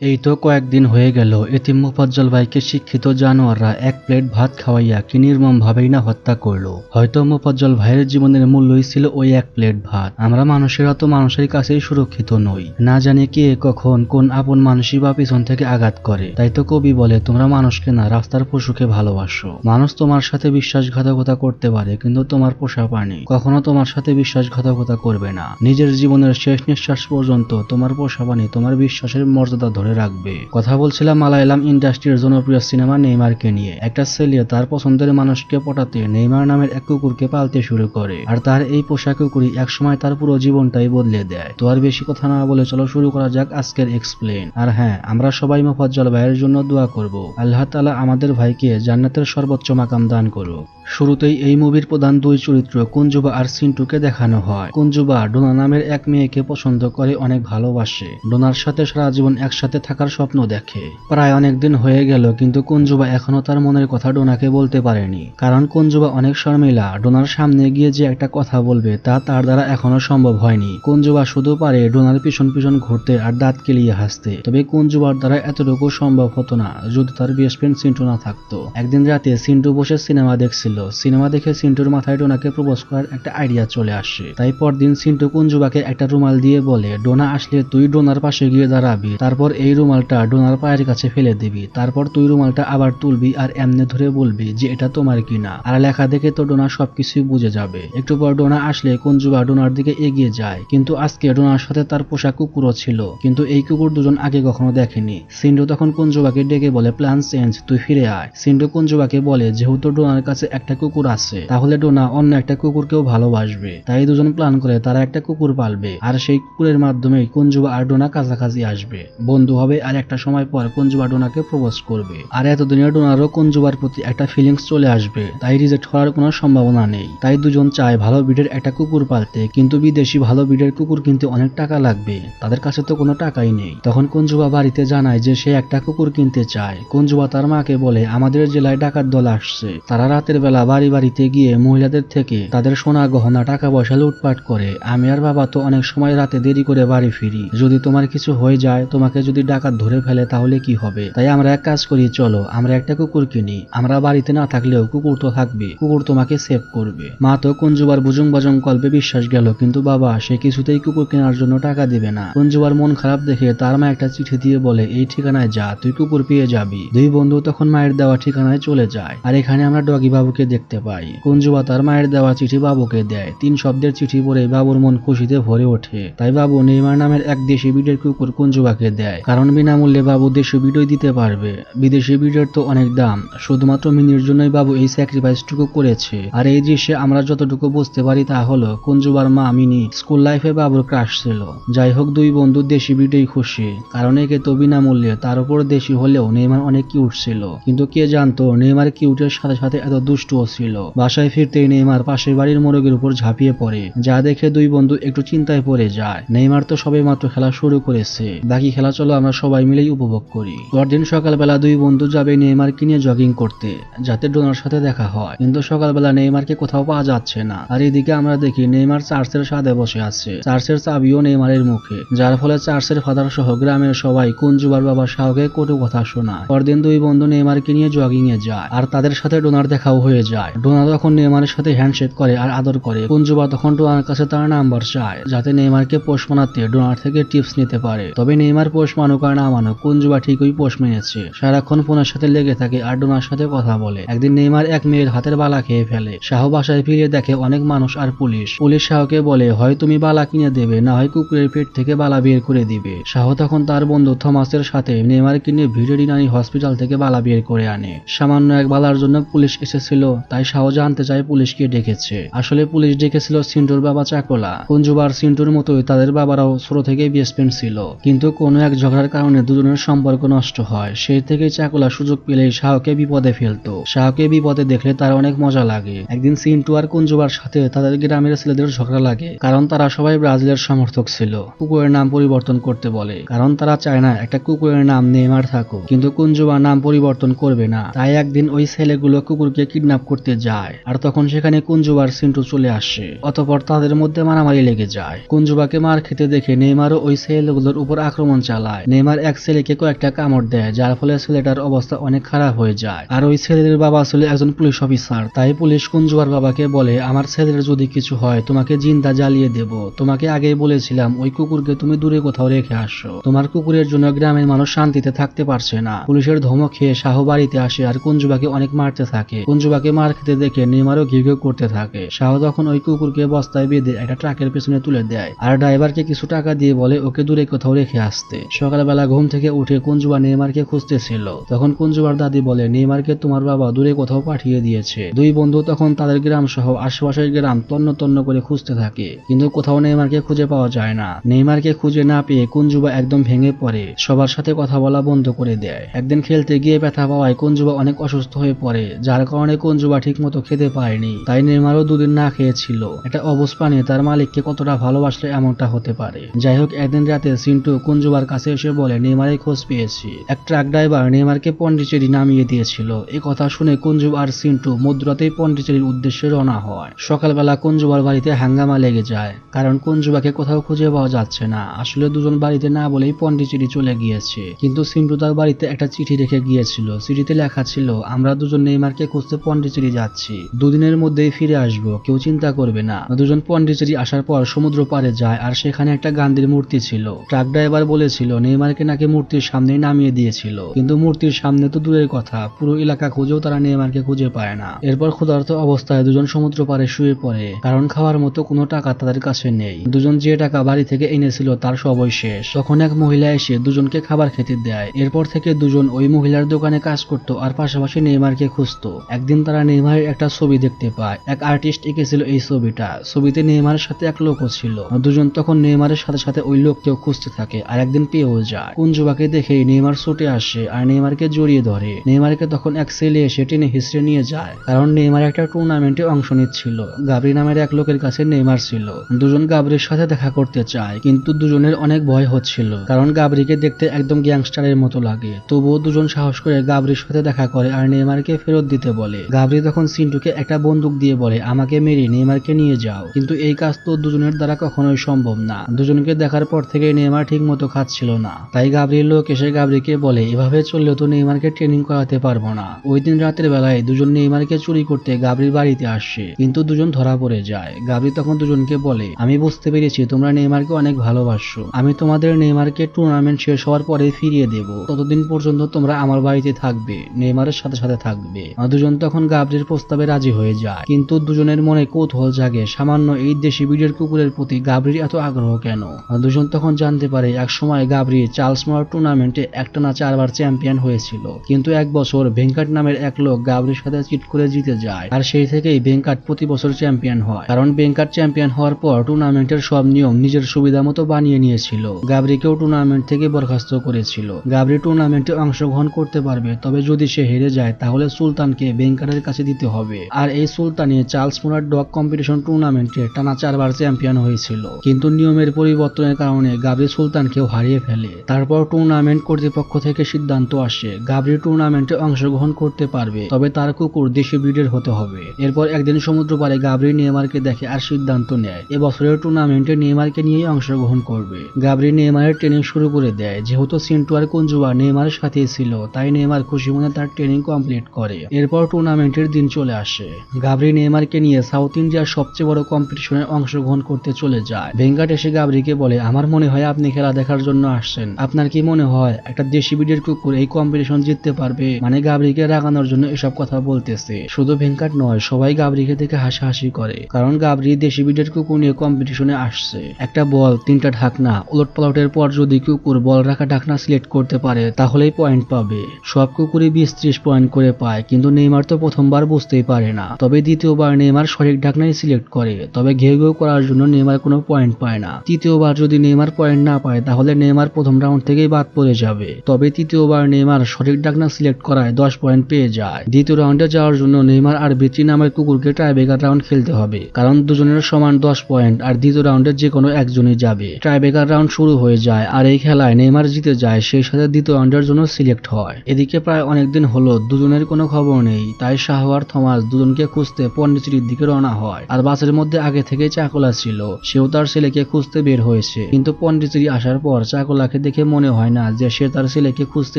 এই তো কয়েকদিন হয়ে গেল এতিম মোফাজ্জল ভাইকে শিক্ষিত জানোয়াররা এক প্লেট ভাত খাওয়াইয়া কি নির্মম ভাবেই না হত্যা করলো। হয়তো মোফাজ্জল ভাইয়ের জীবনের মূল্যই ছিল ওই এক প্লেট ভাত। আমরা মানুষেরা তো মানুষের কাছেই সুরক্ষিত নই, না জানি কে কখন কোন আপন মানুষই বা পিছন থেকে আঘাত করে। তাই তো কবি বলে, তোমরা মানুষকে না রাস্তার পশুকে ভালোবাসো। মানুষ তোমার সাথে বিশ্বাসঘাতকতা করতে পারে, কিন্তু তোমার পোষা প্রাণী কখনো তোমার সাথে বিশ্বাসঘাতকতা করবে না। নিজের জীবনের শেষ নিঃশ্বাস পর্যন্ত তোমার পোষা প্রাণী তোমার বিশ্বাসের মর্যাদা ধরে রাখবে। কথা বলছিলাম মালায়ালাম ইন্ডাস্ট্রির জনপ্রিয় সিনেমা নেইমারকে নিয়ে। একটা ছেলে তার পছন্দের মানুষকে পটাতে নেইমার নামের এক কুকুরকে পালতে শুরু করে, আর তার এই পোষা কুকুরই একসময় তার পুরো জীবনটাই বদলে দেয়। তো আর বেশি কথা না বলে চলো শুরু করা যাক আজকের এক্সপ্লেন। আর হ্যাঁ, আমরা সবাই মোফাজ্জল ভাইয়ের জন্য দোয়া করব, আল্লাহ তাআলা আমাদের ভাইকে জান্নাতের সর্বোচ্চ মাকাম দান করুক। শুরুতেই এই মুভির প্রধান দুই চরিত্র কুঞ্জুবা আর সিন্টুকে দেখানো হয়। কুঞ্জুবা ডোনা নামের এক মেয়েকে পছন্দ করে, অনেক ভালোবাসে। ডোনার সাথে সারা জীবন একসাথে থাকার স্বপ্ন দেখে। প্রায় অনেকদিন হয়ে গেল, কিন্তু কুঞ্জুবা এখনো তার মনের কথা ডোনাকে বলতে পারেনি, কারণ কুঞ্জুবা অনেক শর্মিলা। ডোনার সামনে গিয়ে যে একটা কথা বলবে তা তার দ্বারা এখনো সম্ভব হয়নি। কুঞ্জুবা শুধু পারে ডোনার পিছন পিছন ঘুরতে আর দাঁত কেলিয়ে হাসতে। তবে কুঞ্জুবার দ্বারা এতটুকু সম্ভব হতো না যদি তার বেস্ট ফ্রেন্ড সিন্টু না থাকতো। একদিন রাতে সিন্টু বসে সিনেমা দেখছিল। সিনেমা দেখে সিন্টুর মাথায় ডোনাকে প্রপোজ করার একটা আইডিয়া চলে আসে। তাই পরদিন সিন্টু কুঞ্জুবাকে একটা রুমাল দিয়ে বলে, ডোনা আসলে তুই ডোনার পাশে গিয়ে দাঁড়াবি, তারপর এই রুমালটা ডোনার পায়ের কাছে ফেলে দিবি, তারপর তুই রুমালটা আবার তুলবি আর এমনে ধরে বলবি যে এটা তোমার কিনা। আর লেখা দেখে তো ডোনা সবকিছুই বুঝে যাবে। একটু পর ডোনা আসলে কুঞ্জুবা ডোনার দিকে এগিয়ে যায়, কিন্তু আজকে ডোনার সাথে তার পোষা কুকুরও ছিল, কিন্তু এই কুকুর দুজন আগে কখনো দেখেনি। সিন্টু তখন কুঞ্জুবাকে ডেকে বলে, প্ল্যান চেঞ্জ, তুই ফিরে আয়। সিন্টু কুঞ্জুবাকে বলে, যেহেতু ডোনার কাছে একটা কুকুর আছে, তাহলে ডোনা অন্য একটা কুকুরকেও ভালোবাসবে। তাই দুজন প্ল্যান করে তারা একটা কুকুর পালবে, আর সেই কুকুরের মাধ্যমে কুঞ্জুবা আর ডোনা কাছাকাছি আসবে, বন্ধু হবে, আর একটা সময় পর কুঞ্জুবা ডোনাকে প্রপোজ করবে। আর এতদিনে ডোনারও কুঞ্জুবার প্রতি একটা ফিলিংস চলে আসবে, তাই রিজেক্ট হওয়ার কোনো সম্ভাবনা নেই। তাই দুজন চায় ভালো ব্রিডের একটা কুকুর পালতে, কিন্তু বিদেশি ভালো ব্রিডের কুকুর কিনতে অনেক টাকা লাগবে, তাদের কাছে তো কোনো টাকাই নেই। তখন কুঞ্জুবা বাড়িতে জানায় যে সে একটা কুকুর কিনতে চায়। কুঞ্জুবা তার মাকে বলে, আমাদের জেলায় ডাকাত দল আসছে, তারা রাতের বেলা বাড়ি বাড়িতে গিয়ে মহিলাদের থেকে তাদের সোনা গহনা টাকা পয়সা লুটপাট করে। আমি আর বাবা তো অনেক সময় রাতে দেরি করে বাড়ি ফিরি, যদি তোমার কিছু হয়ে যায়, তোমাকে যদি ডাকাত ধরে ফেলে তাহলে কি হবে? তাই আমরা এক কাজ করি, চলো আমরা একটা কুকুর কিনি, আমরা বাড়িতে না থাকলেও কুকুর তো থাকবে, কুকুর তোমাকে সেভ করবে। মা তো কুঞ্জুবার বুজুং বাজং গল্পে বিশ্বাস গেল, কিন্তু বাবা সে কিছুতেই কুকুর কেনার জন্য টাকা দিবে না। কুঞ্জুবার মন খারাপ দেখে তার মা একটা চিঠি দিয়ে বলে, এই ঠিকানায় যা, তুই কুকুর পেয়ে যাবি। দুই বন্ধু তখন মায়ের দেওয়া ঠিকানায় চলে যায়। আর এখানে আমরা ডগি বাবুকে দেখতে পাই। কুঞ্জুবা তার মায়ের দেওয়া চিঠি বাবুকে দেয়। 3 শব্দের চিঠি পড়ে বাবুর মন খুশিতে ভরে ওঠে। তাই বাবু নেইমার নামের এক দেশি ব্রিডের কুকুর কুঞ্জুবাকে দেয়, কারণ বিনামূল্যে বাবু দেশি ব্রিডই দিতে পারবে। বিদেশি ব্রিডের তো অনেক দাম, শুধুমাত্র মিনির জন্যই বাবু এই স্যাক্রিফাইসটুকু করেছে। আর এই দৃশ্যে আমরা যতটুকু বুঝতে পারি তা হলো কুঞ্জুবার মা মিনি স্কুল লাইফে বাবুর ক্রাশ ছিল। যাই হোক, দুই বন্ধু দেশি ব্রিডেই খুশি, কারণ একে তো বিনামূল্যে, তার উপর দেশি হলেও নেইমার অনেক কিউট ছিল। কিন্তু কে জানতো নেইমার কিউটের সাথে সাথে এত দুষ্টও ছিল। বাসায় ফিরতেই নেইমার পাশের বাড়ির মোরগের উপর ঝাঁপিয়ে পড়ে, যা দেখে দুই বন্ধু একটু চিন্তায় পড়ে যায়। নেইমার তো সবে মাত্র খেলা শুরু করেছে, বাকি খেলা চলো আমরা সবাই মিলেই উপভোগ করি। পরদিন সকালবেলা দুই বন্ধু যাবে নেইমারকে নিয়ে জগিং করতে, যাতে ডোনার সাথে দেখা হয়, কিন্তু সকালবেলা নেইমারকে কোথাও পাওয়া যাচ্ছে না। আর এদিকে আমরা দেখি নেইমার চার্চের ছাদে বসে আছে, চার্চের চাবিও নেইমারের মুখে, যার ফলে চার্চের ফাদার সহ গ্রামের সবাই কুঞ্জুবার বাবা শাহকে কটু কথা শোনায়। পরদিন দুই বন্ধু নেইমারকে নিয়ে জগিং এ যায়, আর তাদের সাথে ডোনার দেখাও হয়ে যায়। ডোনা তখন নেইমারের সাথে হ্যান্ডশেক করে আর আদর করে। কুঞ্জুবা তখন ডোনার কাছে তার নাম্বার চায়, যাতে নেইমারকে পোষ মানাতে ডোনার থেকে টিপস নিতে পারে। তবে নেইমার পোষ মানুক আর না মানুক, কুঞ্জুবা ঠিকই পোষ মেনেছে। সারাক্ষণ ফোনের সাথে লেগে থাকে আর ডোনার সাথে কথা বলে। একদিন নেইমার এক মেয়ের হাতের বালা খেয়ে ফেলে। শাহ বাসায় ফিরে দেখে অনেক মানুষ আর পুলিশ। পুলিশ শাহকে বলে, হয় তুমি বালা কিনে দেবে, না হয় কুকুরের পেট থেকে বালা বের করে দিবে। শাহ তখন তার বন্ধু থমাসের সাথে নেইমারকে নিয়ে ভেটেরিনারি হসপিটাল থেকে বালা বের করে আনে। সামান্য এক বালার জন্য পুলিশ এসেছিল, তাই শাহ জানতে চায় পুলিশকে ডেকেছে। আসলে পুলিশ ডেকেছিল সিন্টুর বাবা চাকলা। কুঞ্জুবার সিন্টুর মতোই তাদের বাবারাও ছোট থেকে বেস্ট ফ্রেন্ড ছিল, কিন্তু কোনো এক ঝগড়ার কারণে দুজনের সম্পর্ক নষ্ট হয়। সেই থেকে চাকলা সুযোগ পেলেই শাহকে বিপদে ফেলতো। শাহকে বিপদে দেখলে তার অনেক মজা লাগে। একদিন সিন্টু আর কুঞ্জুবার সাথে তাদের গ্রামের ছেলেদের ঝগড়া লাগে, কারণ তারা সবাই ব্রাজিলের সমর্থক ছিল। কুকুরের নাম পরিবর্তন করতে বলে, কারণ তারা চায় না একটা কুকুরের নাম নেইমার থাকুক, কিন্তু কুঞ্জুবা নাম পরিবর্তন করবে না। তাই একদিন ওই ছেলেগুলো কুকুরকে কিডন্যাপ আপ করতে যায়, আর তখন সেখানে কুঞ্জুবা আর সিন্টু চলে আসে। অতঃপর তাদের মধ্যে মারামারি লেগে যায়। কুঞ্জুবাকে মার খেতে দেখে নেইমারও ওই ছেলেগুলোর উপর আক্রমণ চালায়। নেইমার এক ছেলেকে কয়েকটা কামড় দেয়, যার ফলে ছেলেটার অবস্থা অনেক খারাপ হয়ে যায়। আর ওই ছেলেদের বাবা ছিল একজন পুলিশ অফিসার, তাই পুলিশ কুঞ্জুবার বাবাকে বলে, আমার ছেলের যদি কিছু হয় তোমাকে জিন্দা জ্বালিয়ে দেব। তোমাকে আগেই বলেছিলাম ওই কুকুরকে তুমি দূরে কোথাও রেখে আসো, তোমার কুকুরের জন্য গ্রামের মানুষ শান্তিতে থাকতে পারছে না। পুলিশের ধমক খেয়ে শাহ বাড়িতে আসে আর কুঞ্জুবাকে অনেক মারতে থাকে। কুঞ্জুবাকে মার খেতে দেখে নেইমারও ঘিউ ঘিউ করতে থাকে। শাহ তখন ওই কুকুরকে বস্তায় বেঁধে একটা ট্রাকের পেছনে তুলে দেয় আর ড্রাইভারকে কিছু টাকা দিয়ে বলে ওকে দূরে কোথাও রেখে আসতে। সকালবেলা ঘুম থেকে উঠে কুঞ্জুবা নেইমারকে খুঁজতেছিল। তখন কুঞ্জুবার দাদি বলে, নেইমারকে তোমার বাবা দূরে কোথাও পাঠিয়ে দিয়েছে। দুই বন্ধু তখন তাদের গ্রাম সহ আশেপাশের গ্রাম তন্ন তন্ন করে খুঁজতে থাকে, কিন্তু কোথাও নেইমারকে খুঁজে পাওয়া যায় না। নেইমারকে খুঁজে না পেয়ে কুঞ্জুবা একদম ভেঙে পড়ে, সবার সাথে কথা বলা বন্ধ করে দেয়। একদিন খেলতে গিয়ে ব্যথা পাওয়ায় কুঞ্জুবা অনেক অসুস্থ হয়ে পড়ে, যার কারণে কুঞ্জুবা ঠিক মতো খেতে পারেনি। তাই নেইমারও দুদিন না খেয়েছিল। এটা অবুঝ প্রাণী তার মালিককে কতটা ভালোবাসলে এমনটা হতে পারে। যাই হোক, একদিন রাতে সিন্টু কুঞ্জুবার কাছে এসে বলে, নেইমারের খোঁজ পেয়েছি। এক ট্রাক ড্রাইভার নেইমারকে পন্ডিচেরি নামিয়ে দিয়েছিল। এই কথা শুনে কুঞ্জুবা আর সিন্টু মধ্যরাতেই পন্ডিচেরির উদ্দেশ্যে রওনা হয়। সকালবেলা কুঞ্জুবার বাড়িতে হাঙ্গামা লেগে যায়, কারণ কুঞ্জুবাকে কোথাও খুঁজে পাওয়া যাচ্ছে না। আসলে দুজন বাড়িতে না বলেই পন্ডিচেরি চলে গিয়েছে, কিন্তু সিন্টু তার বাড়িতে একটা চিঠি রেখে গিয়েছিল। চিঠিতে লেখা ছিল, আমরা দুজন নেইমারকে খুঁজতে পন্ডিচেরি যাচ্ছি, দুদিনের মধ্যেই ফিরে আসবো, কেউ চিন্তা করবে না। দুজন পন্ডিচেরি আসার পর সমুদ্র পাড়ে যায় আর সেখানে একটা গান্ধীর মূর্তি ছিল। ট্রাক ড্রাইভার বলেছিল নেইমারকে নাকি মূর্তির সামনেই নামিয়ে দিয়েছিল, কিন্তু মূর্তির সামনে তো দূরের কথা, পুরো এলাকা খুঁজেও তারা নেইমারকে খুঁজে পায় না। এরপর ক্ষুধার্ত অবস্থায় দুজন সমুদ্র পাড়ে শুয়ে পড়ে, কারণ খাওয়ার মতো কোনো টাকা তাদের কাছে নেই। দুজন যে টাকা বাড়ি থেকে এনেছিল তার সবই শেষ। তখন এক মহিলা এসে দুজনকে খাবার খেতে দেয়। এরপর থেকে দুজন ওই মহিলার দোকানে কাজ করতো আর পাশাপাশি নেইমারকে খুঁজতো। একদিন তারা নেইমারের একটা ছবি দেখতে পায়। এক আর্টিস্ট এঁকেছিল এই ছবিটা। ছবিতে নেইমারের সাথে এক লোকও ছিল। দুজন তখন নেইমারের সাথে সাথে ওই লোককেও খুঁজতে থাকে আর একদিন পেয়েও যায়। কুঞ্জুবাকে দেখেই নেইমার ছুটে আসে আর নেইমারকে জড়িয়ে ধরে। নেইমারকে তখন এক ছেলে এসে টেনে হিসড়ে নিয়ে যায়, কারণ নেইমার একটা টুর্নামেন্টে অংশ নিচ্ছিল। গাবরি নামের এক লোকের কাছে নেইমার ছিল। দুজন গাবরির সাথে দেখা করতে চায়, কিন্তু দুজনের অনেক ভয় হচ্ছিল, কারণ গাবরিকে দেখতে একদম গ্যাংস্টারের মতো লাগে। তবুও দুজন সাহস করে গাবরির সাথে দেখা করে আর নেইমারকে ফেরত দিতে বলে। গাবরি তখন সিন্টুকে একটা বন্দুক দিয়ে বলে, আমাকে মেরে নেইমারকে নিয়ে যাও, কিন্তু এই কাজ তো দুজনের দ্বারা কখনোই সম্ভব না। দুজনকে দেখার পর থেকে নেইমার ঠিক মতো খাচ্ছিল না, তাই গাবরির লোক এসে গাবরিকে বলে, এভাবে চললেও তো নেইমারকে ট্রেনিং করাতে পারবো না। ওই দিন রাতের বেলায় দুজন নেইমারকে চুরি করতে গাবরির বাড়িতে আসে, কিন্তু দুজন ধরা পড়ে যায়। গাবরি তখন দুজনকে বলে, আমি বুঝতে পেরেছি তোমরা নেইমারকে অনেক ভালোবাসো, আমি তোমাদের নেইমারকে টুর্নামেন্ট শেষ হওয়ার পরে ফিরিয়ে দেব, ততদিন পর্যন্ত তোমরা আমার বাড়িতে থাকবে, নেইমারের সাথে সাথে থাকবে। দুজন তখন গাবরির প্রস্তাবে রাজি হয়ে যায়, কিন্তু দুজনের মনে কৌতূহল জাগে, সামান্য এই দেশি ব্রিডের কুকুরের প্রতি গাবরির এত আগ্রহ কেন। দুজন তখন জানতে পারে এক সময় গাবরি চার্লস মোয়ার টুর্নামেন্টে একটানা 4 বার চ্যাম্পিয়ন হয়েছিল, কিন্তু এক বছর ভেঙ্কাট নামের এক লোক গাবরির সাথে চিট করে জিতে যায়, আর সেই থেকেই ভেঙ্কাট প্রতি বছর চ্যাম্পিয়ন হয়। কারণ ভেঙ্কাট চ্যাম্পিয়ন হওয়ার পর টুর্নামেন্টের সব নিয়ম নিজের সুবিধা মতো বানিয়ে নিয়েছিল। গাবরিকেও টুর্নামেন্ট থেকে বরখাস্ত করেছিল। গাবরি টুর্নামেন্টে অংশগ্রহণ করতে পারবে, তবে যদি সে হেরে যায় তাহলে সুলতানকে ভেঙ্কাটের কাছে দিতে হবে। আর এই সুলতানি চার্লস মোয়ার ডগ কম্পিটিশন টুর্নামেন্টে টানা 4 বার চ্যাম্পিয়ন হয়েছিল, কিন্তু নিয়মের পরিবর্তনের কারণে গাবরি সুলতানকেও হারিয়ে ফেলে। তারপর টুর্নামেন্ট কর্তৃপক্ষ থেকে সিদ্ধান্ত আসে গাবরি টুর্নামেন্টে অংশগ্রহণ করতে পারবে, তবে তার কুকুর দেশি ব্রিডের হতে হবে। এরপর একদিন সমুদ্র পাড়ে গাবরি নেইমারকে দেখে আর সিদ্ধান্ত নেয় এবছরের টুর্নামেন্টে নেইমারকে নিয়েই অংশগ্রহণ করবে। গাবরি নেইমারের ট্রেনিং শুরু করে দেয়। যেহেতু সিন্টু আর কুঞ্জুবা নেইমারের সাথেই ছিল, তাই নেইমার খুশি মনে তার ট্রেনিং কমপ্লিট করে। এরপর টুর্নামেন্টের দিন চলে আসে। গাবরি নেইমারকে নিয়ে সাউথ ইন্ডিয়ার সবচেয়ে বড় কম্পিটিশনে অংশগ্রহণ করতে চলে যায়। ভেঙ্কাট এসে গাবরিকে বলে, আমার মনে হয় আপনি খেলা দেখার জন্য আসছেন, আপনার কি মনে হয় একটা দেশি ব্রিডের কুকুর এই কম্পিটিশন জিততে পারবে? মানে গাবরিকে রাগানোর জন্য এসব কথা বলতেছে। শুধু ভেঙ্কাট নয়, সবাই গাবরিকে দেখে হাসাহাসি করে, কারণ গাবরি দেশি ব্রিডের কুকুর নিয়ে কম্পিটিশনে আসছে। একটা বল, 3টা ঢাকনা, উলট পালটের পর যদি কুকুর বল রাখা ঢাকনা সিলেক্ট করতে পারে তাহলেই পয়েন্ট পাবে। সব কুকুরই 20-30 পয়েন্ট করে পায়, কিন্তু নেইমার তো প্রথমবার বুঝতেই পারে না। তবে দ্বিতীয়বার নেইমার সঠিক ঢাকনাই সিলেক্ট করে, তবে ঘেউ ঘেউ করার জন্য নেইমার কোনো পয়েন্ট পায় না। তৃতীয়বার যদি নেইমার পয়েন্ট না পায় তাহলে নেইমার প্রথম রাউন্ড থেকেই বাদ পড়ে যাবে। তবে তৃতীয়বার নেইমার সঠিক ঢাকনা সিলেক্ট করায় 10 পয়েন্ট পেয়ে যায়। দ্বিতীয় রাউন্ডে যাওয়ার জন্য নেইমার আর বিচি নামের কুকুরকে টাইব্রেকার রাউন্ড খেলতে হবে, কারণ দুজনের সমান 10 পয়েন্ট আর দ্বিতীয় রাউন্ডে যে কোনো একজনই যাবে। টাইব্রেকার রাউন্ড শুরু হয়ে যায় আর এই খেলায় নেইমার জিতে যায়, সেই সাথে দ্বিতীয় রাউন্ডের জন্য সিলেক্ট হয়। এদিকে প্রায় অনেকদিন হলো দুজনের কোনো খবর নেই, তাই শাহ আর থমাস দুজনকে খুঁজতে পন্ডিচেরির দিকে রওনা হয়। আর বাসের মধ্যে আগে থেকে চাকলা ছিল, সেও তার ছেলেকে খুঁজতে বের হয়েছে। কিন্তু পন্ডিচেরি আসার পর চাকলাকে দেখে মনে হয় না যে সে তার ছেলেকে খুঁজতে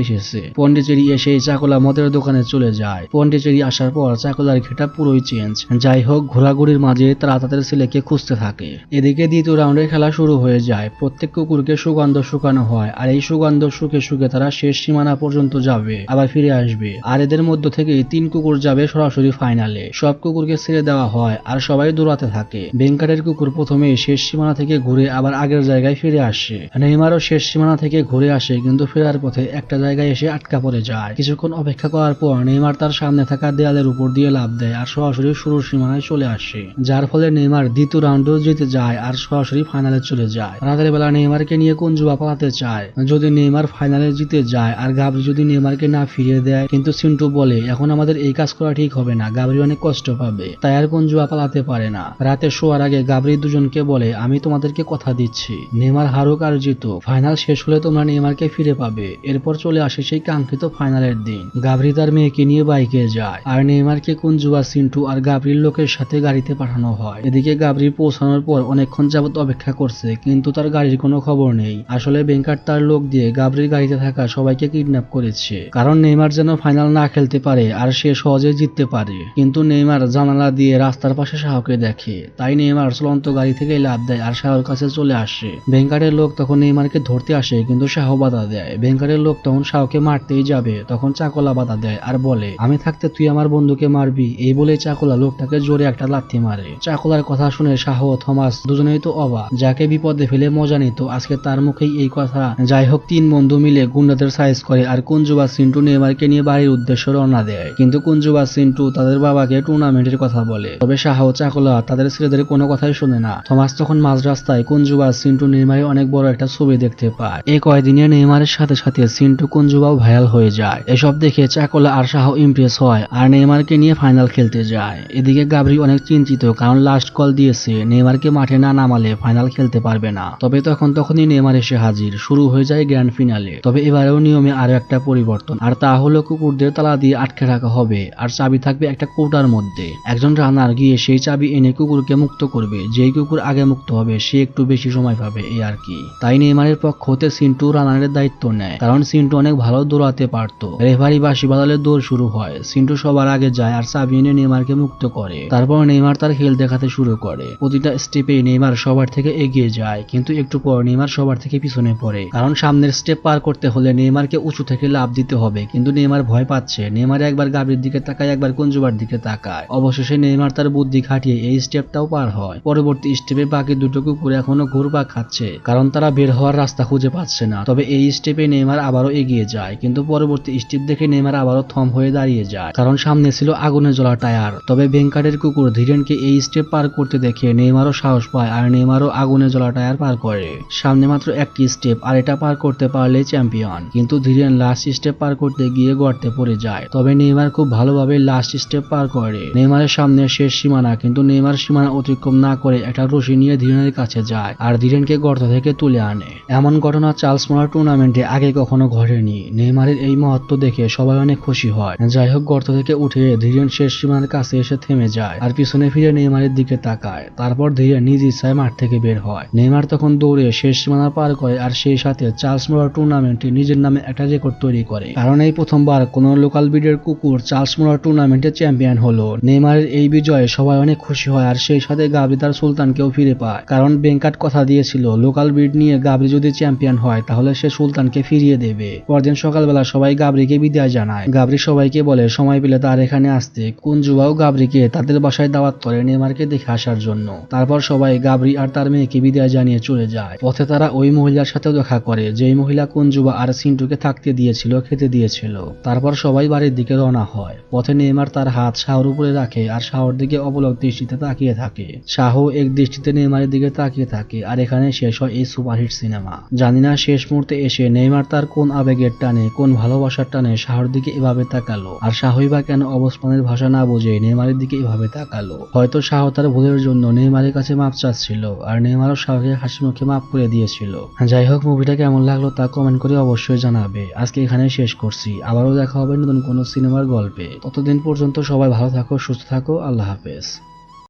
এসেছে। পন্ডিচেরি এসে চাকলা মদের দোকানে চলে যায়। পন্ডিচেরি আসার পর চাকলার ঘেটা পুরোই চেঞ্জ। যাই হোক, ঘোরাঘুরির মাঝে তারা তাদের ছেলেকে খুঁজতে থাকে। এদিকে দ্বিতীয় রাউন্ডের খেলা শুরু হয়ে যায়। প্রত্যেক কুকুরকে সুগন্ধ শুকানো হয়, আর এই সুগন্ধ শুকে শুকে তারা শেষ সীমানা পর্যন্ত যাবে, আবার ফিরে আসবে। আর এদের মধ্য থেকে 3 কুকুর যাবে সরাসরি ফাইনালে। সব কুকুরকে ছেড়ে দেওয়া হয় আর সবাই দৌড়াতে থাকে। বেঙ্কারের কুকুর প্রথমে শেষ সীমানা থেকে ঘুরে আবার আগের জায়গায় ফিরে আসে। নেইমারও শেষ সীমানা থেকে ঘুরে আসে, কিন্তু ফেরার পথে একটা জায়গায় এসে আটকা পড়ে যায়। কিছুক্ষণ অপেক্ষা করার পর নেইমার তার সামনে থাকা দেয়ালের উপর দিয়ে লাফ দেয় আর সরাসরি শুরুর সীমানায় চলে আসে, যার ফলে নেইমার দ্বিতীয় রাউন্ডেও জিতে যায় আর সরাসরি ফাইনালে চলে যায়। রাতের বেলা নেইমারকে নিয়ে কুঞ্জুয়া পালাতে চায়। যদি নেইমার ফাইনালে জিতে যায় আর গাবরি যদি নেইমারকে না ফিরিয়ে দেয়, কিন্তু সিন্টু বলে এখন আমাদের এই কাজ করা ঠিক হবে না, গাবরি অনেক কষ্ট পাবে, তাই আর কুঞ্জুয়া পালাতে পারে না। রাতে শোয়ার আগে গাবরি দুজনকে বলে আমি তোমাদেরকে কথা দিচ্ছি, নেইমার হারুক আর জিতো, ফাইনাল শেষ হলে তোমরা নেইমারকে ফিরে পাবে। এরপর চলে আসে সেই কাঙ্ক্ষিত ফাইনালের দিন। গাবরি তার মেয়েকে নিয়ে বাইকে যায় আর নেইমারকে কুঞ্জুয়া, সিন্টু আর গাবরির লোকের সাথে গাড়িতে পাঠানো হয়। এদিকে গাবরি পৌঁছানোর পর অনেকক্ষণ যাবত অপেক্ষা করছে, কিন্তু তার গাড়ির কোনো খবর নেই। আসলে বেঙ্কার তার লোক দিয়ে গাবরির গাড়িতে থাকা সবাইকে কিডন্যাপ করেছে, কারণ নেইমার যেন ফাইনাল না খেলতে পারে আর সে সহজে জিততে পারে। কিন্তু নেইমার জানালা দিয়ে রাস্তার পাশে শাহকে দেখে, তাই নেইমার চলন্ত গাড়ি থেকে লাফ দেয় আর শাহর কাছে চলে আসে। বেঙ্কারের লোক তখন নেইমারকে ধরতে আসে, কিন্তু শাহ বাধা দেয়। বেঙ্কারের লোক তখন শাহকে মারতেই যাবে, তখন চাকলা বাধা দেয় আর বলে আমি থাকতে তুই আমার বন্ধুকে মারবি। এই বলে চাকলা লোকটাকে জোরে একটা লাথি মারে। চাকলার কথা শুনে শাহ ও থমাস দুজনেই তো অবাক, যাকে বিপদে ফেলে মজা নিত আজকে তার মুখেই এই কথা। যাই হোক, 3 বন্ধু মিলে গুন্ডাদের সাইজ করে আর কুঞ্জুবা সিন্টু নেইমারকে নিয়ে বাড়ির উদ্দেশ্যে রওনা দেয়। কিন্তু কুঞ্জুবা সিন্টু তাদের বাবাকে টুর্নামেন্টের কথা বলে, তবে শাহ ও চাকলা তাদের ছেলেদের কোনো কথাই শুনে না। থমাস তখন মাঝ রাস্তায় কুঞ্জুবা সিন্টু নেইমারের অনেক বড় একটা ছবি দেখতে পায়। এই কয়দিনে নেইমারের সাথে সাথে সিন্টু কুঞ্জুবাও ভাইরাল হয়ে যায়। এসব দেখে চাকলা আর শাহ ইমপ্রেস হয় আর নেইমারকে নিয়ে ফাইনাল খেলতে যায়। এদিকে গাবরি অনেক চিন্তিত, কারণ লাস্ট কল দিয়েছে নেইমারকে মাঠে না নামালে ফাইনাল খেলতে পারবে না। তবে তখনই নেইমার এসে হাজির। শুরু হয়ে যায় গ্র্যান্ড ফিনালে। তবে এবারেও নিয়মে আরো একটা পরিবর্তন, আর তা হলো কুকুরদের তালা দিয়ে আটকে রাখা হবে আর চাবি থাকবে একটা কৌটার মধ্যে। একজন রানার গিয়ে সেই চাবি এনে কুকুরকে মুক্ত করবে। যেই কুকুর আগে মুক্ত হবে সে একটু বেশি সময় পাবে, এই আর কি। তাই নেইমারের পক্ষ হতে সিন্টু রানারের দায়িত্ব নেয়, কারণ সিন্টু অনেক ভালো দৌড়াতে পারত। রেফারি বাঁশি বাজালে দৌড় শুরু হয়। সিন্টু সবার আগে যায় আর চাবি এনে নেইমারকে মুক্ত করে। তারপর নেইমার তার খেল দেখাতে শুরু করে। প্রতিটা স্টেপে নেইমার সবার থেকে এগিয়ে যায়, কিন্তু একটু পর নেইমার সবার থেকে পিছনে পড়ে, কারণ সামনের স্টেপ পার করতে হলে নেইমারকে উঁচু থেকে লাফ দিতে হবে। কিন্তু নেইমার ভয় পাচ্ছে। নেইমার একবার গাবরির দিকে তাকায়, একবার কুঞ্জুবার দিকে তাকায়। অবশেষে নেইমার তার বুদ্ধি খাটিয়ে এই স্টেপটাও পার হয়। পরবর্তী স্টেপে বাকি দুটো কুকুর এখনো ঘুরপাক খাচ্ছে, কারণ তারা বের হওয়ার রাস্তা খুঁজে পাচ্ছে না। তবে এই স্টেপে নেইমার আবারও এগিয়ে যায়, কিন্তু পরবর্তী স্টেপ দেখে নেইমার আবারও থম হয়ে দাঁড়িয়ে যায়, কারণ সামনে ছিল আগুনে জ্বলা টায়ার। তবে বেঙ্কারের কুকুর ধীরেনকে এই স্টেপ পার করতে দেখে নেইমারও সাহস পায় আর নেইমারও আগুনে জ্বলা টায়ার পার করে। সামনে মাত্র একটি স্টেপ, আর এটা পার করতে পারলে চ্যাম্পিয়ন। কিন্তু ধীরেন লাস্ট স্টেপ পার করতে গিয়ে গর্তে পড়ে যায়। তবে নেইমার খুব ভালোভাবে লাস্ট স্টেপ পার করে। নেইমারের সামনে শেষ সীমানা, কিন্তু নেইমার সীমানা অতিক্রম না করে একটা রশি নিয়ে ধীরেনের কাছে যায় আর ধীরেনকে গর্ত থেকে তুলে আনে। এমন ঘটনা চার্লস মোলার টুর্নামেন্টে আগে কখনো ঘটেনি। নেইমারের এই মহত্ব দেখে সবাই অনেক খুশি হয়। যাই হোক, গর্ত থেকে উঠে ধীরেন শেষ সীমানার কাছে এসে থেমে যায় আর পিছনে ফিরে নেইমারের দিকে তাকায়। তারপর ধীরে নিজ ইচ্ছায় মাঠ থেকে বের হয়। নেইমার তখন দৌড়ে শেষ সীমানা পার করে আর সেই সাথে চার্লস মোলার টুর্নামেন্টে নিজের নামে একটা রেকর্ড তৈরি করে, কারণ এই প্রথমবার কোন লোকাল ব্রিডের কুকুর চার্লস মোলার টুর্নামেন্টে চ্যাম্পিয়ন হলো। নেইমারের এই বিজয়ে সবাই অনেক খুশি হয় আর সেই সাথে গাবরি তার সুলতানকেও ফিরে পায়, কারণ বেঙ্কাট কথা দিয়েছিল লোকাল ব্রিড নিয়ে গাবরি যদি চ্যাম্পিয়ন হয় তাহলে সে সুলতানকে ফিরিয়ে দেবে। পরদিন সকালবেলা সবাই গাবরিকে বিদায় জানায়। গাবরি সবাইকে বলে সময় পেলে তার এখানে আসতে। কুঞ্জুবাও গাবরিকে তাদের বাসায় দাওয়াত করে নেইমারকে দেখে আসার জন্য। তারপর সবাই গাবরি আর তার মেয়েকে বিদায় জানিয়ে চলে যায়। পথে তারা ওই মহিলার সাথেও দেখা করে, যেই মহিলা কুঞ্জুবা আর সিন্টুকে থাকতে দিয়েছিল, খেতে দিয়েছিল। তারপর সবাই বাড়ির দিকে রওনা হয়। পথে নেইমার তার হাত শাহর উপরে রাখে আর শাহর দিকে অবলোক দৃষ্টিতে তাকিয়ে থাকে। শাহ এক দৃষ্টিতে নেইমারের দিকে তাকিয়ে থাকে। আর এখানে শেষ হয় এই সুপারহিট সিনেমা। জানিনা শেষ মুহূর্তে এসে নেইমার তার কোন আবেগের টানে, কোন ভালোবাসার টানে শাহর দিকে এভাবে তাকালো, আর শাহই বা কেন অবস্থানের ভাষা না বুঝে নেইমারের দিকে এভাবে তাকালো। হয়তো শাহ তার ভুলের জন্য নেইমারের কাছে মাপ চাচ্ছিল, আর নেইমারও শাহকে হাসি মুখে মাপ করে দিয়েছিল। যাই হোক, মুভিটা কেমন লাগলো তা কমেন্ট করে অবশ্যই জানাবে। আজকে এখানে শেষ করছি। আবারও দেখা হবে নতুন কোনো সিনেমার গল্পে। ততদিন পর্যন্ত সবাই ভালো থাকো, সুস্থ থাকো। আল্লাহ হাফেজ।